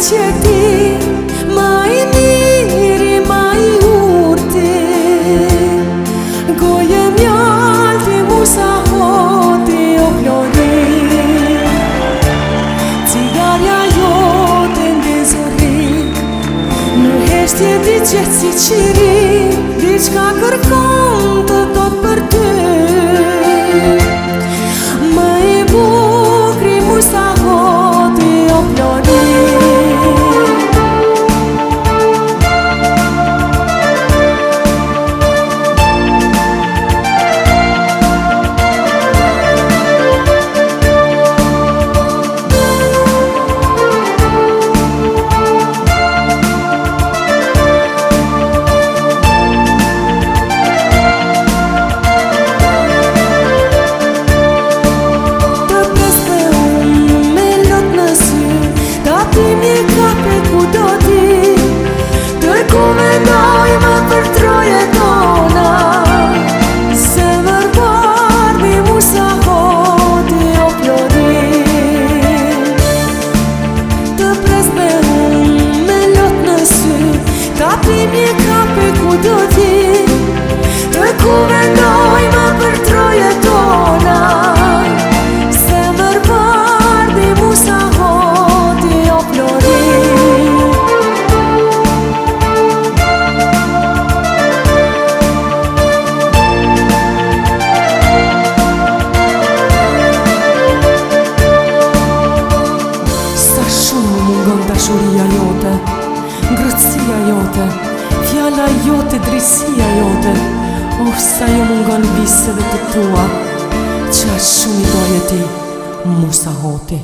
që ti ma I miri, ma I urti. Goje mjalti musa hoti o plori. Cigarja jote ndezori, në heshtje di qëtë si qiri, diçka kërkon të tot për ty. Ma I bukri musa hoti o plori. Dashuria jote, ngrëtësia jote, fjala jote, drejtësia jote. Sa jo mungon biseve të tua, që shumë I doje ti, musa hoti.